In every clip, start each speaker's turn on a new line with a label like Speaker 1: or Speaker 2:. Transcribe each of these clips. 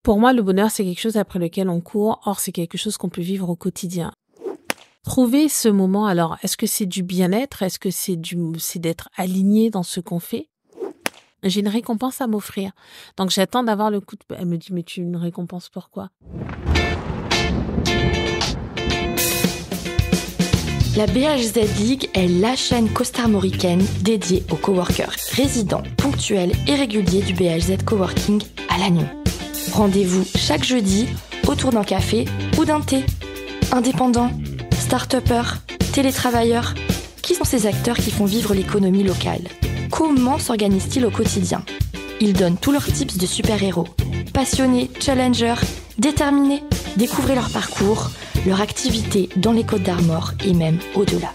Speaker 1: Pour moi, le bonheur, c'est quelque chose après lequel on court. Or, c'est quelque chose qu'on peut vivre au quotidien. Trouver ce moment, alors, est-ce que c'est du bien-être? Est-ce que c'est d'être aligné dans ce qu'on fait? J'ai une récompense à m'offrir. Donc, j'attends d'avoir le coup de... Elle me dit, mais tu une récompense pourquoi?
Speaker 2: La BHZ League est la chaîne costarmoricaine dédiée aux coworkers résidents, ponctuels et réguliers du BHZ Coworking à Lannion. Rendez-vous chaque jeudi autour d'un café ou d'un thé. Indépendants, start-upers, télétravailleurs, qui sont ces acteurs qui font vivre l'économie locale? Comment s'organisent-ils au quotidien? Ils donnent tous leurs tips de super-héros. Passionnés, challengers, déterminés, découvrez leur parcours, leur activité dans les Côtes d'Armor et même au-delà.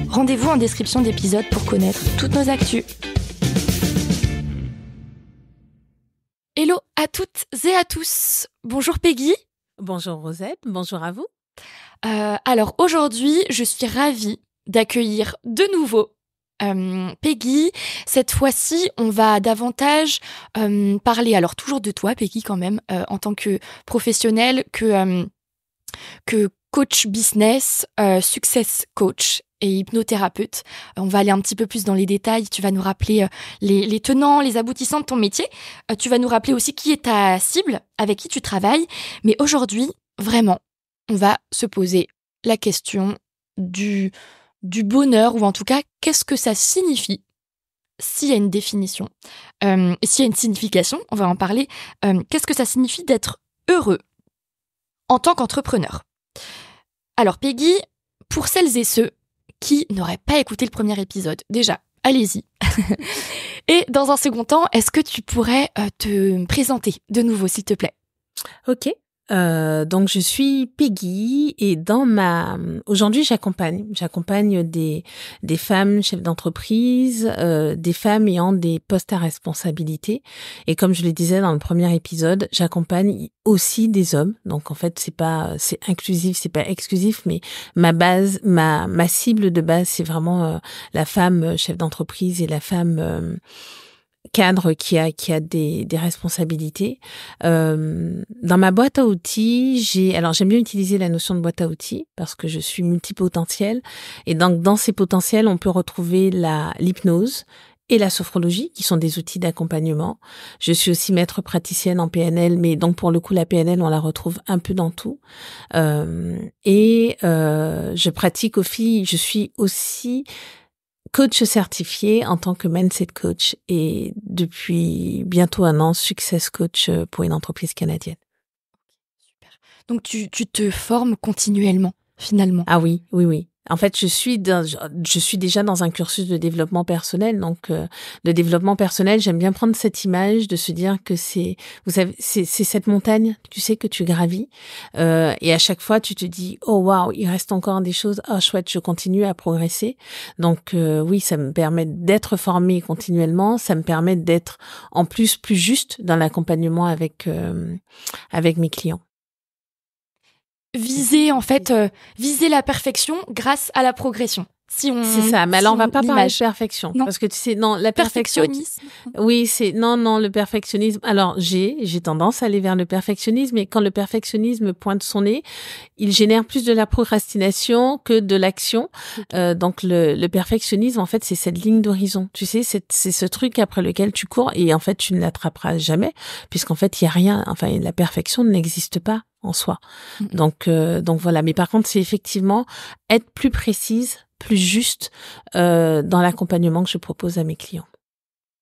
Speaker 2: Rendez-vous en description d'épisode pour connaître toutes nos actus. Hello à toutes et à tous. Bonjour Peggy.
Speaker 1: Bonjour Rosette, bonjour à vous.
Speaker 2: Alors aujourd'hui, je suis ravie d'accueillir de nouveau Peggy. Cette fois-ci, on va davantage parler, alors toujours de toi Peggy quand même, en tant que professionnelle, que coach business, success coach et hypnothérapeute. On va aller un petit peu plus dans les détails. Tu vas nous rappeler les tenants, les aboutissants de ton métier. Tu vas nous rappeler aussi qui est ta cible, avec qui tu travailles. Mais aujourd'hui, vraiment, on va se poser la question du bonheur, ou en tout cas, qu'est-ce que ça signifie? S'il y a une définition, et s'il y a une signification, on va en parler. Qu'est-ce que ça signifie d'être heureux en tant qu'entrepreneur? Alors Peggy, pour celles et ceux qui n'auraient pas écouté le premier épisode, déjà, allez-y. Et dans un second temps, est-ce que tu pourrais te présenter de nouveau, s'il te plaît?
Speaker 1: Ok. Donc je suis Peggy et aujourd'hui j'accompagne des femmes chefs d'entreprise, des femmes ayant des postes à responsabilité, et comme je le disais dans le premier épisode, j'accompagne aussi des hommes. Donc en fait c'est inclusif, c'est pas exclusif, mais ma cible de base c'est vraiment la femme chef d'entreprise et la femme cadre qui a des responsabilités. Dans ma boîte à outils, j'aime bien utiliser la notion de boîte à outils parce que je suis multipotentielle, et donc dans ces potentiels, on peut retrouver l'hypnose et la sophrologie, qui sont des outils d'accompagnement. Je suis aussi maître praticienne en PNL, mais donc pour le coup, la PNL, on la retrouve un peu dans tout. Je pratique aussi, je suis aussi coach certifié en tant que mindset coach, et depuis bientôt 1 an, success coach pour une entreprise canadienne.
Speaker 2: Super. Donc tu te formes continuellement, finalement.
Speaker 1: Ah oui. En fait, je suis déjà dans un cursus de développement personnel. Donc, le développement personnel, j'aime bien prendre cette image de se dire que c'est cette montagne, tu sais, que tu gravis. Et à chaque fois, tu te dis, oh waouh, il reste encore des choses. Oh chouette, je continue à progresser. Donc, oui, ça me permet d'être formée continuellement. Ça me permet d'être en plus juste dans l'accompagnement avec mes clients.
Speaker 2: Viser la perfection grâce à la progression.
Speaker 1: C'est ça, mais alors on va pas parler de perfection,
Speaker 2: non.
Speaker 1: Parce que tu sais, non, la
Speaker 2: perfectionnisme.
Speaker 1: Oui, non, le perfectionnisme. Alors j'ai tendance à aller vers le perfectionnisme, et quand le perfectionnisme pointe son nez, il génère plus de la procrastination que de l'action. Okay. Donc le perfectionnisme, en fait, c'est cette ligne d'horizon. Tu sais, c'est ce truc après lequel tu cours, et en fait tu ne l'attraperas jamais, puisqu'en fait il y a rien. Enfin, la perfection n'existe pas en soi. Donc voilà. Mais par contre, c'est effectivement être plus précise, plus juste dans l'accompagnement que je propose à mes clients.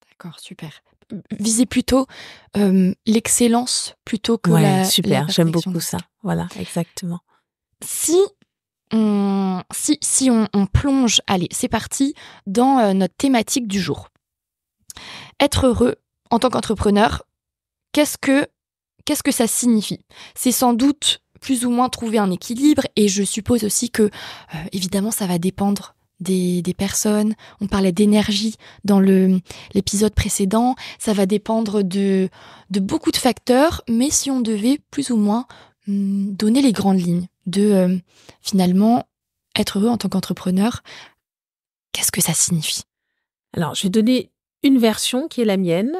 Speaker 2: D'accord, super. Viser plutôt l'excellence plutôt que la
Speaker 1: super, j'aime beaucoup ça. Voilà, exactement.
Speaker 2: Si on plonge, allez, c'est parti, dans notre thématique du jour. Être heureux en tant qu'entrepreneur, qu'est-ce que ça signifie? C'est sans doute plus ou moins trouver un équilibre, et je suppose aussi que, évidemment, ça va dépendre des personnes. On parlait d'énergie dans l'épisode précédent. Ça va dépendre de beaucoup de facteurs, mais si on devait plus ou moins donner les grandes lignes de, finalement, être heureux en tant qu'entrepreneur, qu'est-ce que ça signifie?
Speaker 1: Alors, je vais donner une version qui est la mienne.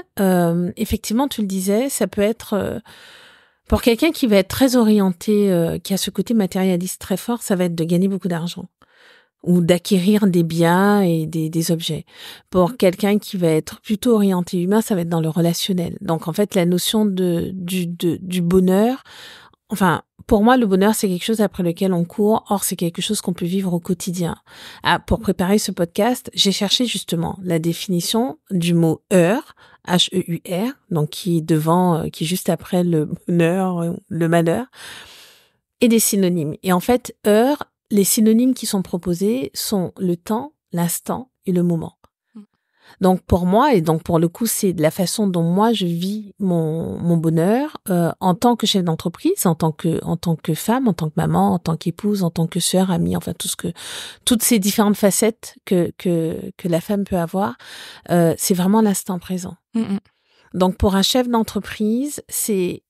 Speaker 1: Effectivement, tu le disais, ça peut être Pour quelqu'un qui va être très orienté, qui a ce côté matérialiste très fort, ça va être de gagner beaucoup d'argent ou d'acquérir des biens et des objets. Pour quelqu'un qui va être plutôt orienté humain, ça va être dans le relationnel. Donc, en fait, la notion du bonheur, enfin, pour moi, le bonheur, c'est quelque chose après lequel on court. Or, c'est quelque chose qu'on peut vivre au quotidien. Ah, pour préparer ce podcast, j'ai cherché justement la définition du mot heur, H-E-U-R, donc qui est devant, qui est juste après le bonheur, le malheur, et des synonymes. Et en fait, heur, les synonymes qui sont proposés sont le temps, l'instant et le moment. Donc pour moi, et donc pour le coup, c'est de la façon dont moi je vis mon bonheur en tant que chef d'entreprise, en tant que femme, en tant que maman, en tant qu'épouse, en tant que sœur, amie, enfin toutes ces différentes facettes que la femme peut avoir, c'est vraiment l'instant présent. Donc pour un chef d'entreprise, c'est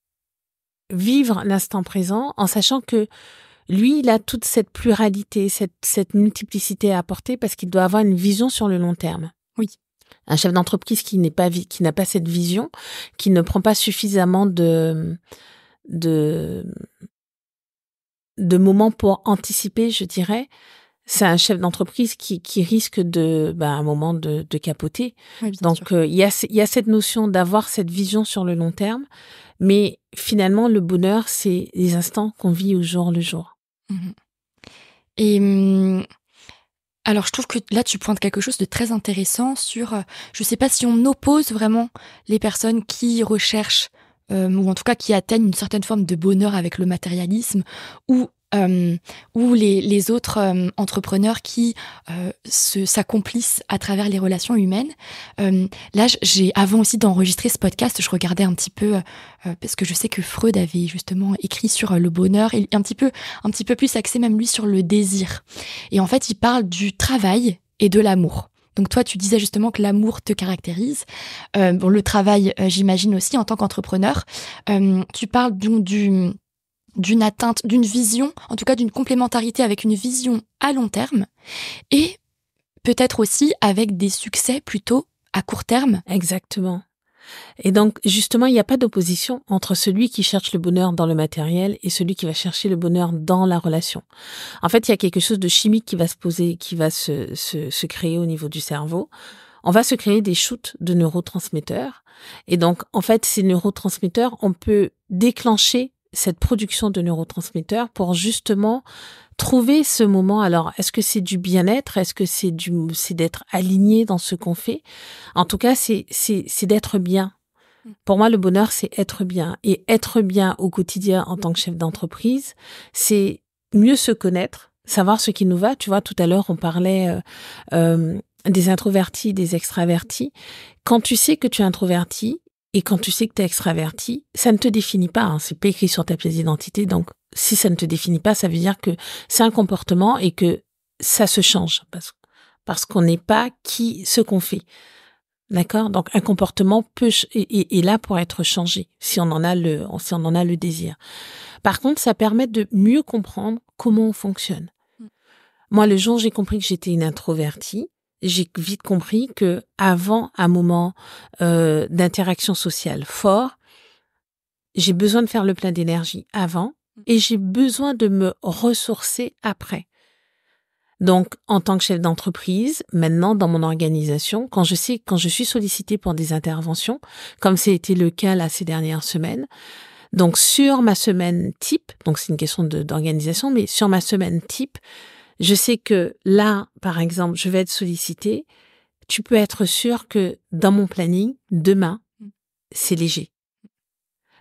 Speaker 1: vivre l'instant présent en sachant que lui, il a toute cette pluralité, cette multiplicité à apporter parce qu'il doit avoir une vision sur le long terme.
Speaker 2: Oui.
Speaker 1: Un chef d'entreprise qui n'a pas cette vision, qui ne prend pas suffisamment de moments pour anticiper, je dirais, c'est un chef d'entreprise qui risque à un moment de capoter.
Speaker 2: Oui,
Speaker 1: donc il y a cette notion d'avoir cette vision sur le long terme, mais finalement le bonheur, c'est les instants qu'on vit au jour le jour.
Speaker 2: Et alors je trouve que là tu pointes quelque chose de très intéressant sur, je sais pas si on oppose vraiment les personnes qui recherchent ou en tout cas qui atteignent une certaine forme de bonheur avec le matérialisme ou les autres entrepreneurs qui s'accomplissent à travers les relations humaines. Là, avant aussi d'enregistrer ce podcast, je regardais un petit peu parce que je sais que Freud avait justement écrit sur le bonheur et un petit peu plus axé même lui sur le désir. Et en fait, il parle du travail et de l'amour. Donc toi, tu disais justement que l'amour te caractérise. Le travail, j'imagine aussi en tant qu'entrepreneur. Tu parles donc d'une atteinte, d'une vision, en tout cas d'une complémentarité avec une vision à long terme et peut-être aussi avec des succès plutôt à court terme.
Speaker 1: Exactement. Et donc, justement, il n'y a pas d'opposition entre celui qui cherche le bonheur dans le matériel et celui qui va chercher le bonheur dans la relation. En fait, il y a quelque chose de chimique qui va se poser, qui va se créer au niveau du cerveau. On va se créer des shoots de neurotransmetteurs. Et donc, en fait, ces neurotransmetteurs, on peut déclencher cette production de neurotransmetteurs pour justement trouver ce moment. Alors, est-ce que c'est du bien-être? Est-ce que c'est d'être aligné dans ce qu'on fait? En tout cas, c'est d'être bien. Pour moi, le bonheur, c'est être bien. Et être bien au quotidien en tant que chef d'entreprise, c'est mieux se connaître, savoir ce qui nous va. Tu vois, tout à l'heure, on parlait des introvertis, des extravertis. Quand tu sais que tu es introverti, et quand tu sais que tu es extraverti, ça ne te définit pas. Hein. C'est pas écrit sur ta pièce d'identité. Donc, si ça ne te définit pas, ça veut dire que c'est un comportement et que ça se change. Parce qu'on n'est pas ce qu'on fait. D'accord? Donc, un comportement est là pour être changé, si on en a le désir. Par contre, ça permet de mieux comprendre comment on fonctionne. Moi, le jour où j'ai compris que j'étais une introvertie, j'ai vite compris que avant un moment d'interaction sociale fort, j'ai besoin de faire le plein d'énergie avant et j'ai besoin de me ressourcer après. Donc, en tant que chef d'entreprise, maintenant dans mon organisation, quand je suis sollicitée pour des interventions, comme c'était le cas là ces dernières semaines, donc sur ma semaine type, donc c'est une question d'organisation, mais sur ma semaine type, je sais que là, par exemple, je vais être sollicitée. Tu peux être sûr que dans mon planning, demain, c'est léger.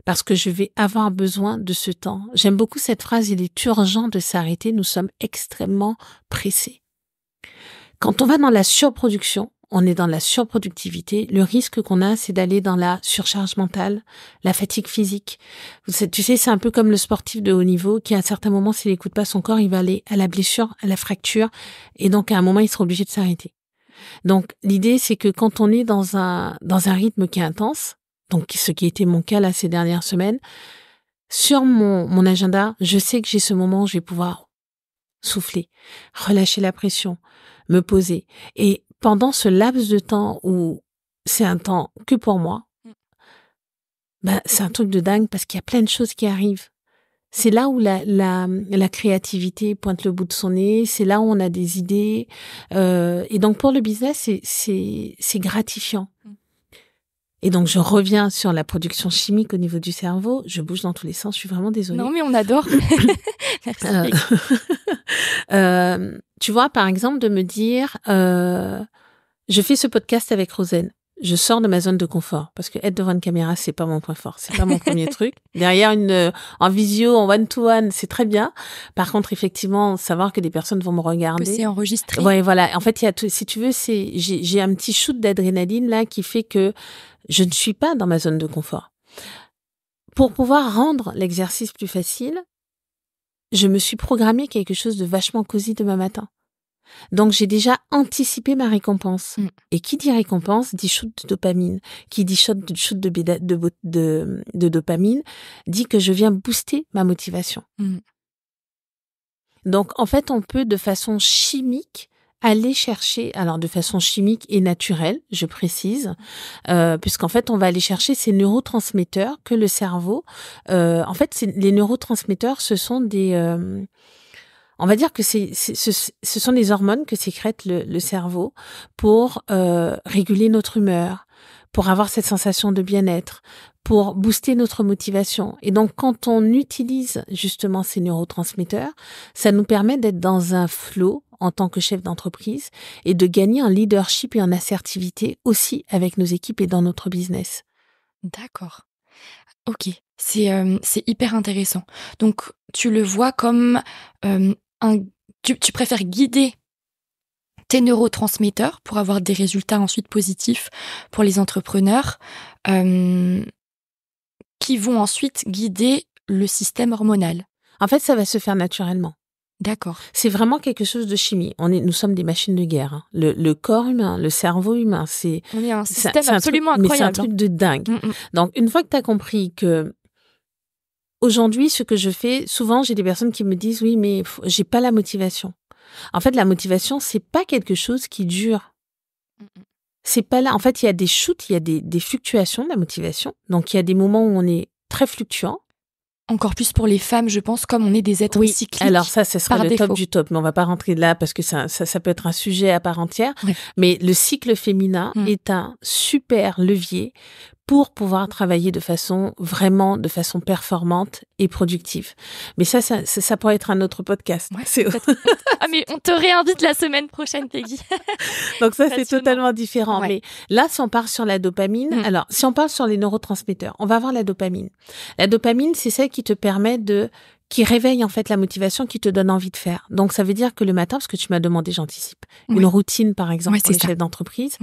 Speaker 1: Parce que je vais avoir besoin de ce temps. J'aime beaucoup cette phrase, il est urgent de s'arrêter, nous sommes extrêmement pressés. Quand on va dans la surproduction, on est dans la surproductivité. Le risque qu'on a, c'est d'aller dans la surcharge mentale, la fatigue physique. Tu sais, c'est un peu comme le sportif de haut niveau qui, à un certain moment, s'il n'écoute pas son corps, il va aller à la blessure, à la fracture. Et donc, à un moment, il sera obligé de s'arrêter. Donc, l'idée, c'est que quand on est dans un rythme qui est intense, donc ce qui était mon cas là ces dernières semaines, sur mon agenda, je sais que j'ai ce moment où je vais pouvoir souffler, relâcher la pression, me poser. Et pendant ce laps de temps où c'est un temps que pour moi, c'est un truc de dingue parce qu'il y a plein de choses qui arrivent. C'est là où la créativité pointe le bout de son nez, c'est là où on a des idées. Et donc, pour le business, c'est gratifiant. Et donc, je reviens sur la production chimique au niveau du cerveau. Je bouge dans tous les sens, je suis vraiment désolée.
Speaker 2: Non, mais on adore. Merci.
Speaker 1: Tu vois, par exemple, de me dire, je fais ce podcast avec Rosen. Je sors de ma zone de confort parce que être devant une caméra, c'est pas mon point fort. C'est pas mon premier truc. Derrière en visio, en one-to-one, c'est très bien. Par contre, effectivement, savoir que des personnes vont me regarder.
Speaker 2: Que c'est enregistré.
Speaker 1: Ouais, voilà. En fait, il y a tout, si tu veux, j'ai un petit shoot d'adrénaline là qui fait que je ne suis pas dans ma zone de confort. Pour pouvoir rendre l'exercice plus facile, je me suis programmé quelque chose de vachement cosy demain matin. Donc, j'ai déjà anticipé ma récompense. Et qui dit récompense dit shoot de dopamine. Qui dit shoot de dopamine dit que je viens booster ma motivation. Donc, en fait, on peut de façon chimique aller chercher, alors de façon chimique et naturelle, je précise, puisqu'en fait, on va aller chercher ces neurotransmetteurs que le cerveau... en fait, les neurotransmetteurs, ce sont des... on va dire que ce sont des hormones que sécrète le cerveau pour réguler notre humeur, pour avoir cette sensation de bien-être, pour booster notre motivation. Et donc, quand on utilise justement ces neurotransmetteurs, ça nous permet d'être dans un flow en tant que chef d'entreprise et de gagner en leadership et en assertivité aussi avec nos équipes et dans notre business.
Speaker 2: D'accord. Ok, c'est hyper intéressant. Donc, tu le vois comme tu préfères guider tes neurotransmetteurs pour avoir des résultats ensuite positifs pour les entrepreneurs qui vont ensuite guider le système hormonal.
Speaker 1: En fait, ça va se faire naturellement.
Speaker 2: D'accord.
Speaker 1: C'est vraiment quelque chose de chimie. Nous sommes des machines de guerre. Hein. Le corps humain, le cerveau humain,
Speaker 2: on est un système absolument incroyable.
Speaker 1: Mais c'est un truc de dingue. Donc, une fois que tu as compris que aujourd'hui, ce que je fais, souvent, j'ai des personnes qui me disent, oui, mais j'ai pas la motivation. En fait, la motivation, c'est pas quelque chose qui dure. C'est pas là. En fait, il y a des shoots, il y a des fluctuations de la motivation. Donc, il y a des moments où on est très fluctuant.
Speaker 2: Encore plus pour les femmes, je pense, comme on est des êtres cycliques.
Speaker 1: Alors ça sera le
Speaker 2: défaut.
Speaker 1: top du top, mais on va pas rentrer là parce que ça peut être un sujet à part entière.
Speaker 2: Ouais.
Speaker 1: Mais le cycle féminin est un super levier pour pouvoir travailler de façon performante et productive. Mais ça pourrait être un autre podcast.
Speaker 2: Ouais, mais on te réinvite la semaine prochaine, Peggy.
Speaker 1: Donc ça, c'est totalement différent.
Speaker 2: Ouais.
Speaker 1: Mais là, si on part sur la dopamine, alors, si on parle sur les neurotransmetteurs, on va avoir la dopamine. La dopamine, c'est celle qui te permet qui réveille en fait la motivation, qui te donne envie de faire. Donc ça veut dire que le matin, parce que tu m'as demandé, j'anticipe, une routine par exemple pour les chefs d'entreprise.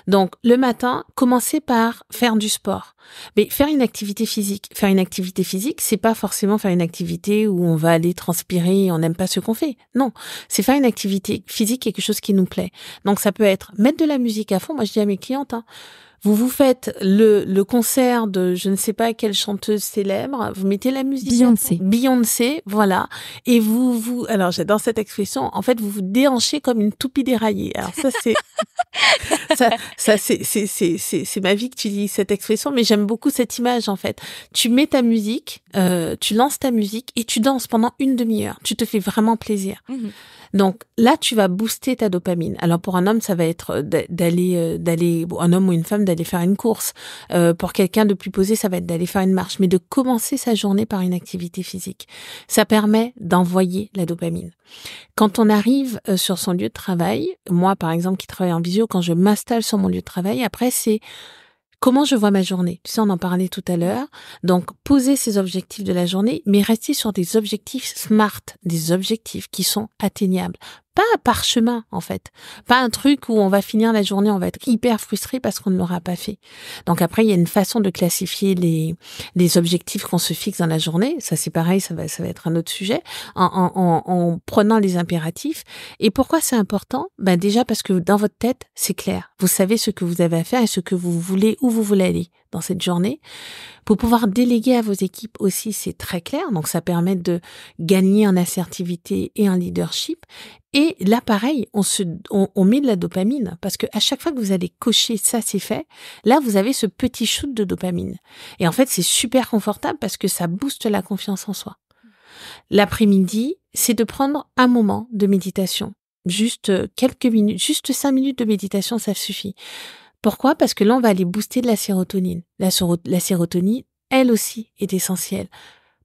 Speaker 1: Donc le matin, commencer par faire du sport. Mais faire une activité physique. Faire une activité physique, c'est pas forcément faire une activité où on va aller transpirer et on n'aime pas ce qu'on fait. Non, c'est faire une activité physique, quelque chose qui nous plaît. Donc ça peut être mettre de la musique à fond. Moi je dis à mes clientes, vous faites le concert de je ne sais pas quelle chanteuse célèbre, vous mettez la musique Beyoncé, voilà, et alors j'adore cette expression, en fait vous vous déhanchez comme une toupie déraillée. Alors ça c'est c'est ma vie que tu dis cette expression, mais j'aime beaucoup cette image en fait. Tu mets ta musique, tu lances ta musique et tu danses pendant une demi-heure. Tu te fais vraiment plaisir. Donc là, tu vas booster ta dopamine. Alors pour un homme, ça va être d'aller, un homme ou une femme, d'aller faire une course. Pour quelqu'un de plus posé, ça va être d'aller faire une marche, mais de commencer sa journée par une activité physique. Ça permet d'envoyer la dopamine. Quand on arrive sur son lieu de travail, moi par exemple qui travaille en visio, quand je m'installe sur mon lieu de travail, après c'est comment je vois ma journée. Tu sais, on en parlait tout à l'heure. Donc, poser ses objectifs de la journée, mais rester sur des objectifs SMART, des objectifs qui sont atteignables. Pas un parchemin, en fait. Pas un truc où on va finir la journée, on va être hyper frustré parce qu'on ne l'aura pas fait. Donc après, il y a une façon de classifier les objectifs qu'on se fixe dans la journée. Ça, c'est pareil, ça va être un autre sujet. En prenant les impératifs. Et pourquoi c'est important? Déjà parce que dans votre tête, c'est clair. Vous savez ce que vous avez à faire et ce que vous voulez, où vous voulez aller dans cette journée. Pour pouvoir déléguer à vos équipes aussi, c'est très clair. Donc, ça permet de gagner en assertivité et en leadership. Et là, pareil, on met de la dopamine parce que à chaque fois que vous allez cocher ça, c'est fait, là, vous avez ce petit shoot de dopamine. Et en fait, c'est super confortable parce que ça booste la confiance en soi. L'après-midi, c'est de prendre un moment de méditation. Juste quelques minutes, juste 5 minutes de méditation, ça suffit. Pourquoi? Parce que là, on va aller booster de la sérotonine. La sérotonine, elle aussi, est essentielle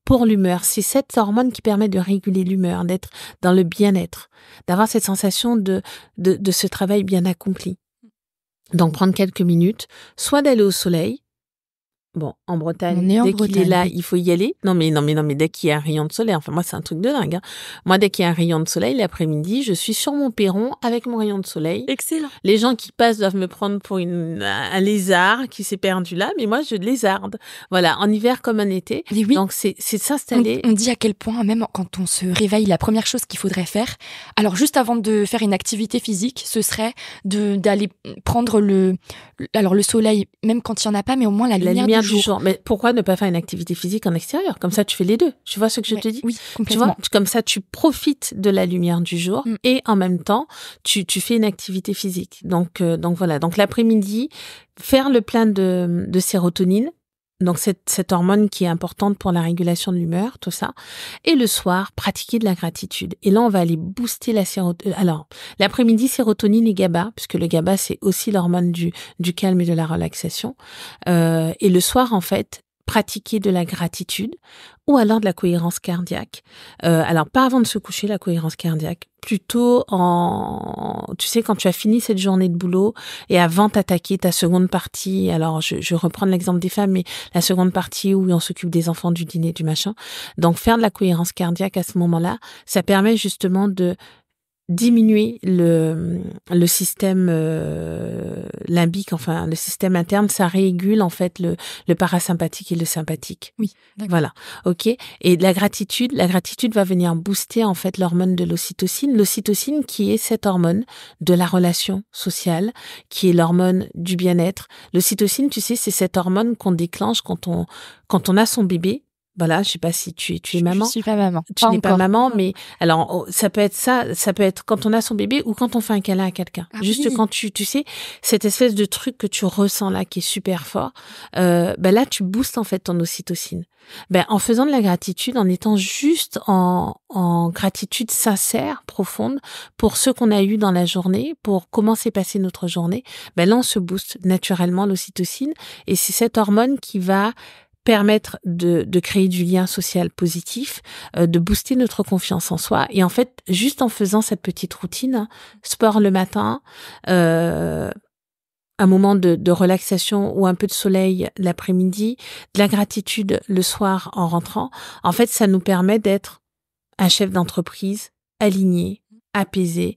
Speaker 1: pour l'humeur. C'est cette hormone qui permet de réguler l'humeur, d'être dans le bien-être, d'avoir cette sensation de ce travail bien accompli. Donc, prendre quelques minutes, soit d'aller au soleil. Bon, en Bretagne, dès qu'il est là, il faut y aller. Non, mais dès qu'il y a un rayon de soleil, enfin, moi, c'est un truc de dingue, hein. Moi, dès qu'il y a un rayon de soleil, l'après-midi, je suis sur mon perron avec mon rayon de soleil.
Speaker 2: Excellent.
Speaker 1: Les gens qui passent doivent me prendre pour un lézard qui s'est perdu là, mais moi, je lézarde. Voilà, en hiver comme en été.
Speaker 2: Et oui.
Speaker 1: Donc, c'est de s'installer.
Speaker 2: On dit à quel point, même quand on se réveille, la première chose qu'il faudrait faire, alors juste avant de faire une activité physique, ce serait d'aller prendre le soleil, même quand il n'y en a pas, mais au moins la lumière du jour.
Speaker 1: Mais pourquoi ne pas faire une activité physique en extérieur? Comme ça, tu fais les deux. Tu vois ce que je te dis?
Speaker 2: Oui, complètement.
Speaker 1: Tu vois, comme ça, tu profites de la lumière du jour et en même temps, tu fais une activité physique. Donc voilà. Donc l'après-midi, faire le plein de sérotonine. Donc cette hormone qui est importante pour la régulation de l'humeur, tout ça. Et le soir, pratiquer de la gratitude. Et là, on va aller booster la sérotonine. Alors, l'après-midi, sérotonine et GABA, puisque le GABA, c'est aussi l'hormone du calme et de la relaxation. Et le soir, en fait, pratiquer de la gratitude ou alors de la cohérence cardiaque. Alors, pas avant de se coucher, la cohérence cardiaque. Plutôt tu sais, quand tu as fini cette journée de boulot et avant d'attaquer ta seconde partie, alors je reprends l'exemple des femmes, mais la seconde partie où on s'occupe des enfants, du dîner, du machin. Donc, faire de la cohérence cardiaque à ce moment-là, ça permet justement de diminuer le système limbique, enfin le système interne, ça régule en fait le parasympathique et le sympathique.
Speaker 2: Oui, d'accord.
Speaker 1: Voilà, ok. Et la gratitude va venir booster en fait l'hormone de l'ocytocine qui est cette hormone de la relation sociale, qui est l'hormone du bien-être. L'ocytocine, tu sais, c'est cette hormone qu'on déclenche quand on a son bébé. Voilà, je sais pas si tu es maman.
Speaker 2: Je suis pas maman.
Speaker 1: Tu n'es pas maman, mais alors ça peut être quand on a son bébé ou quand on fait un câlin à quelqu'un.
Speaker 2: Ah,
Speaker 1: juste
Speaker 2: oui.
Speaker 1: quand tu sais cette espèce de truc que tu ressens là qui est super fort. Là tu boostes en fait ton ocytocine. En faisant de la gratitude, en étant juste en gratitude sincère, profonde pour ce qu'on a eu dans la journée, pour comment s'est passée notre journée, là on se booste naturellement l'ocytocine et c'est cette hormone qui va permettre de créer du lien social positif, de booster notre confiance en soi. Et en fait, juste en faisant cette petite routine, sport le matin, un moment de relaxation ou un peu de soleil l'après-midi, de la gratitude le soir en rentrant, en fait, ça nous permet d'être un chef d'entreprise aligné, apaisé,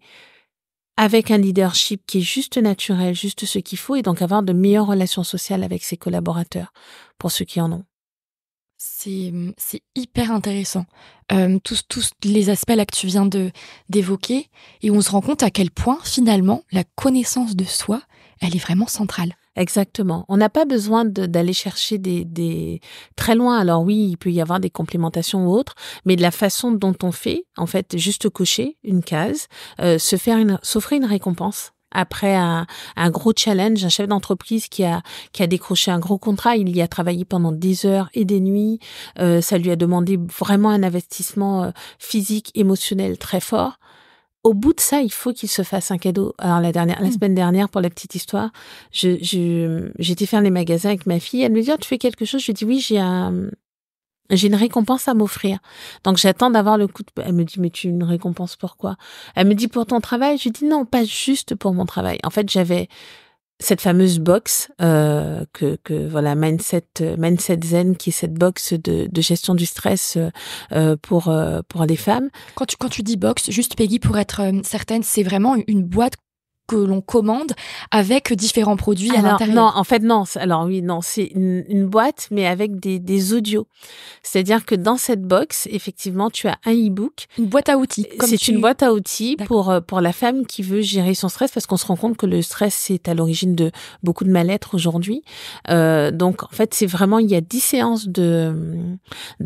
Speaker 1: avec un leadership qui est juste naturel, juste ce qu'il faut, et donc avoir de meilleures relations sociales avec ses collaborateurs, pour ceux qui en ont.
Speaker 2: C'est hyper intéressant. Tous les aspects là que tu viens d'évoquer, et on se rend compte à quel point, finalement, la connaissance de soi, elle est vraiment centrale.
Speaker 1: Exactement. On n'a pas besoin d'aller chercher des très loin. Alors oui, il peut y avoir des complémentations ou autres, mais de la façon dont on fait, en fait, juste cocher une case, s'offrir une récompense. Après un gros challenge, un chef d'entreprise qui a décroché un gros contrat, il y a travaillé pendant des heures et des nuits, ça lui a demandé vraiment un investissement physique, émotionnel très fort. Au bout de ça, il faut qu'il se fasse un cadeau. Alors la semaine dernière, pour la petite histoire, j'étais faire les magasins avec ma fille. Elle me dit, tu fais quelque chose? Je lui dis oui, j'ai une récompense à m'offrir. Donc j'attends d'avoir le coup de... Elle me dit, mais tu une récompense pourquoi? Elle me dit pour ton travail. Je lui dis non, pas juste pour mon travail. En fait, j'avais cette fameuse box que voilà, Mindset Zen, qui est cette box de gestion du stress pour les femmes.
Speaker 2: Quand tu dis box, juste Peggy, pour être certaine, c'est vraiment une boîte que l'on commande avec différents produits à l'intérieur.
Speaker 1: Non, en fait, non. Alors oui, non, c'est une boîte, mais avec des audios. C'est-à-dire que dans cette box, effectivement, tu as un e-book.
Speaker 2: Une boîte à outils.
Speaker 1: C'est une boîte à outils pour la femme qui veut gérer son stress, parce qu'on se rend compte que le stress, c'est à l'origine de beaucoup de mal-être aujourd'hui. Donc, en fait, c'est vraiment, il y a 10 séances de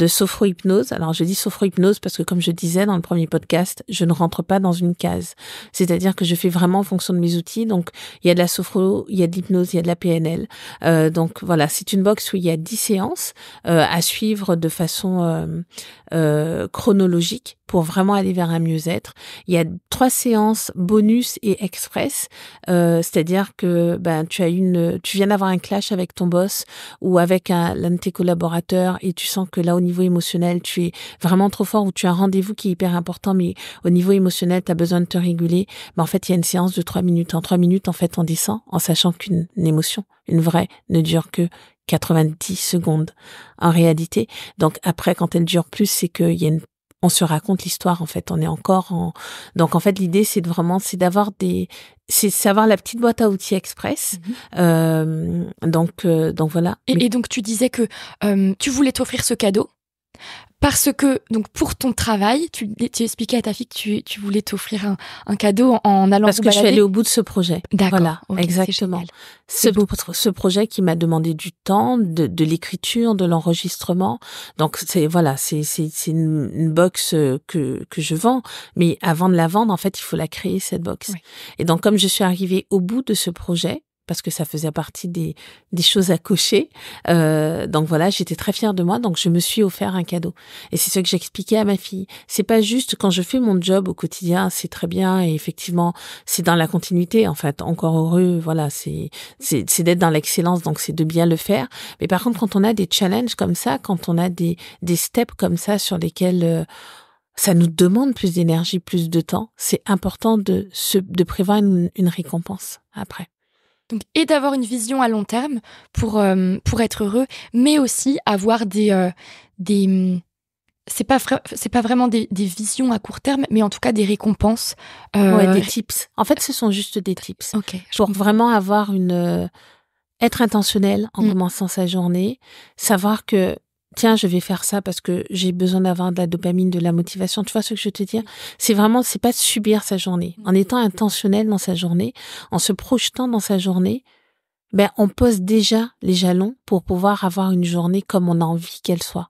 Speaker 1: sophro-hypnose. Alors, je dis sophro-hypnose parce que, comme je disais dans le premier podcast, je ne rentre pas dans une case. C'est-à-dire que je fais vraiment en fonction de mes outils. Donc, il y a de la sophro, il y a de l'hypnose, il y a de la PNL. Donc, voilà, c'est une box où il y a 10 séances à suivre de façon chronologique pour vraiment aller vers un mieux-être. Il y a 3 séances bonus et express, c'est-à-dire que tu viens d'avoir un clash avec ton boss ou avec l'un de tes collaborateurs et tu sens que là, au niveau émotionnel, tu es vraiment trop fort ou tu as un rendez-vous qui est hyper important, mais au niveau émotionnel, tu as besoin de te réguler. En fait, il y a une séance de 3 minutes. En 3 minutes, en fait, on descend en sachant qu'une émotion, une vraie, ne dure que 90 secondes en réalité. Donc après, quand elle dure plus, c'est qu'il y a on se raconte l'histoire, en fait. On est encore Donc, en fait, l'idée, c'est d'avoir c'est savoir la petite boîte à outils express. Donc voilà.
Speaker 2: Et donc, tu disais que tu voulais t'offrir ce cadeau parce que, donc, pour ton travail, tu expliquais à ta fille que tu voulais t'offrir un cadeau en allant
Speaker 1: parce que je suis allée au bout de ce projet.
Speaker 2: D'accord.
Speaker 1: Voilà,
Speaker 2: okay,
Speaker 1: exactement. Ce projet qui m'a demandé du temps, de l'écriture, de l'enregistrement. Donc, c'est une box que je vends. Mais avant de la vendre, en fait, il faut la créer, cette box. Oui. Et donc, comme je suis arrivée au bout de ce projet, parce que ça faisait partie des choses à cocher. Donc voilà, j'étais très fière de moi, donc je me suis offert un cadeau. Et c'est ce que j'expliquais à ma fille. C'est pas juste quand je fais mon job au quotidien, c'est très bien et effectivement, c'est dans la continuité. En fait, encore heureux, voilà, c'est d'être dans l'excellence, donc c'est de bien le faire. Mais par contre, quand on a des challenges comme ça, quand on a des steps comme ça sur lesquels ça nous demande plus d'énergie, plus de temps, c'est important de prévoir une récompense après.
Speaker 2: Donc, et d'avoir une vision à long terme pour être heureux, mais aussi avoir c'est pas vraiment des visions à court terme, mais en tout cas des récompenses.
Speaker 1: Ouais, des tips. En fait, ce sont juste des tips.
Speaker 2: Okay,
Speaker 1: pour vraiment avoir être intentionnel en commençant sa journée, savoir que tiens, je vais faire ça parce que j'ai besoin d'avoir de la dopamine, de la motivation. Tu vois ce que je veux te dire? C'est pas de subir sa journée. En étant intentionnel dans sa journée, en se projetant dans sa journée, on pose déjà les jalons pour pouvoir avoir une journée comme on a envie qu'elle soit.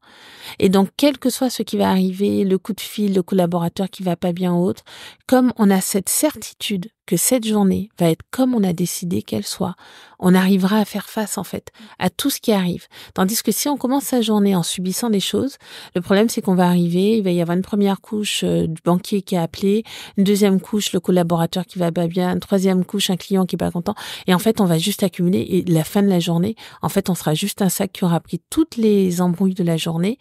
Speaker 1: Et donc, quel que soit ce qui va arriver, le coup de fil, le collaborateur qui va pas bien ou autre, comme on a cette certitude que cette journée va être comme on a décidé qu'elle soit, on arrivera à faire face, en fait, à tout ce qui arrive. Tandis que si on commence sa journée en subissant les choses, le problème, c'est qu'on va arriver, il va y avoir une première couche du banquier qui a appelé, une deuxième couche, le collaborateur qui va pas bien, une troisième couche, un client qui est pas content. Et en fait, on va juste accumuler. Et la fin de la journée, en fait, on sera juste un sac qui aura pris toutes les embrouilles de la journée.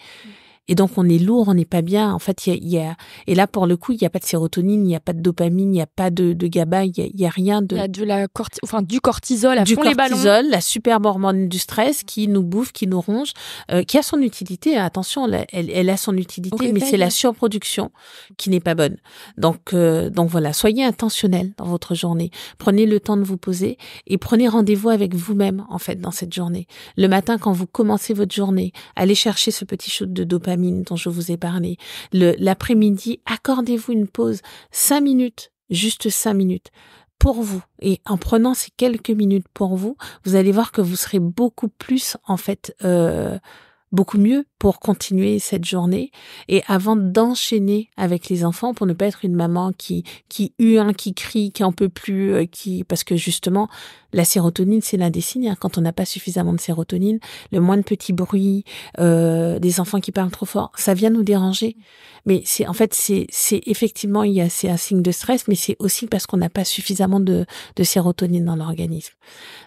Speaker 1: Et donc, on est lourd, on n'est pas bien. En fait, et là, pour le coup, il n'y a pas de sérotonine, il n'y a pas de dopamine, il n'y a pas de GABA, il y a rien de...
Speaker 2: Il y a du cortisol à fond les ballons. Du
Speaker 1: cortisol, la superbe hormone du stress qui nous bouffe, qui nous ronge, qui a son utilité. Attention, elle a son utilité, mais c'est la surproduction qui n'est pas bonne. Donc voilà, soyez intentionnels dans votre journée. Prenez le temps de vous poser et prenez rendez-vous avec vous-même, en fait, dans cette journée. Le matin, quand vous commencez votre journée, allez chercher ce petit shoot de dopamine dont je vous ai parlé. L'après-midi, accordez-vous une pause, 5 minutes, juste 5 minutes pour vous. Et en prenant ces quelques minutes pour vous, vous allez voir que vous serez beaucoup plus, en fait, beaucoup mieux pour continuer cette journée et avant d'enchaîner avec les enfants pour ne pas être une maman qui hurle, qui crie, qui en peut plus, parce que justement la sérotonine c'est l'un des signes, hein, quand on n'a pas suffisamment de sérotonine, le moins de petits bruits, des enfants qui parlent trop fort, ça vient nous déranger. Mais c'est effectivement c'est un signe de stress, mais c'est aussi parce qu'on n'a pas suffisamment de sérotonine dans l'organisme.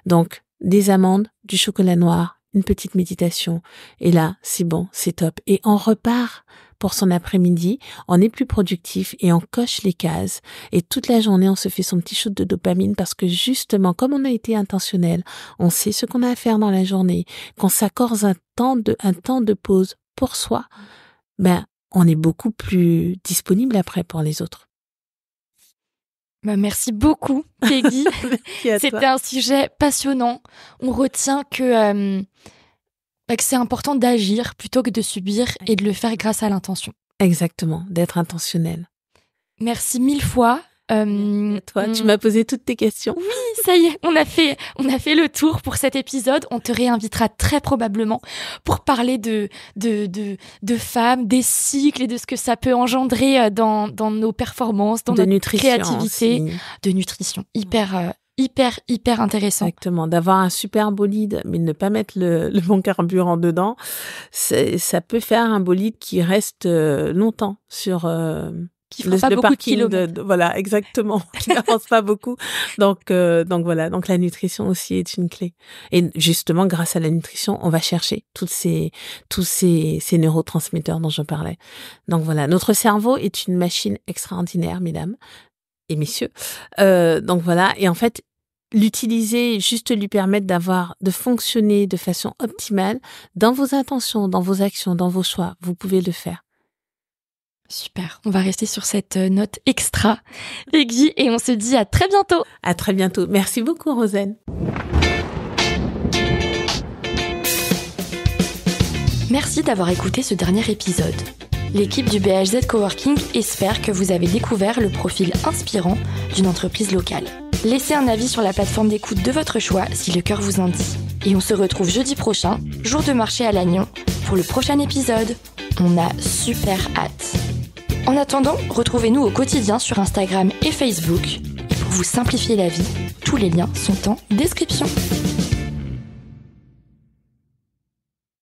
Speaker 1: Donc des amandes, du chocolat noir, une petite méditation, et là, c'est bon, c'est top. Et on repart pour son après-midi, on est plus productif et on coche les cases. Et toute la journée, on se fait son petit shoot de dopamine parce que justement, comme on a été intentionnel, on sait ce qu'on a à faire dans la journée, qu'on s'accorde un temps de pause pour soi, on est beaucoup plus disponible après pour les autres.
Speaker 2: Merci beaucoup, Peggy. C'était un sujet passionnant. On retient que c'est important d'agir plutôt que de subir et de le faire grâce à l'intention.
Speaker 1: Exactement, d'être intentionnel.
Speaker 2: Merci 1000 fois.
Speaker 1: Toi, tu m'as posé toutes tes questions.
Speaker 2: Oui, ça y est, on a fait le tour pour cet épisode. On te réinvitera très probablement pour parler de femmes, des cycles et de ce que ça peut engendrer dans nos performances, dans notre créativité, aussi. De nutrition. Hyper intéressant.
Speaker 1: Exactement, d'avoir un super bolide, mais ne pas mettre le bon carburant dedans, ça peut faire un bolide qui reste longtemps sur
Speaker 2: qui fera pas beaucoup de kilomètres.
Speaker 1: Voilà, exactement, qui n'avance pas beaucoup. Donc voilà, donc la nutrition aussi est une clé. Et justement, grâce à la nutrition, on va chercher tous ces neurotransmetteurs dont je parlais. Donc voilà, notre cerveau est une machine extraordinaire, mesdames et messieurs. Donc voilà, et en fait, l'utiliser, juste lui permettre de fonctionner de façon optimale dans vos intentions, dans vos actions, dans vos choix. Vous pouvez le faire.
Speaker 2: Super, on va rester sur cette note extra, Peggy, et on se dit à très bientôt.
Speaker 1: À très bientôt. Merci beaucoup, Rosen.
Speaker 2: Merci d'avoir écouté ce dernier épisode. L'équipe du BHZ Coworking espère que vous avez découvert le profil inspirant d'une entreprise locale. Laissez un avis sur la plateforme d'écoute de votre choix si le cœur vous en dit. Et on se retrouve jeudi prochain, jour de marché à Lannion, pour le prochain épisode. On a super hâte. En attendant, retrouvez-nous au quotidien sur Instagram et Facebook. Et pour vous simplifier la vie, tous les liens sont en description.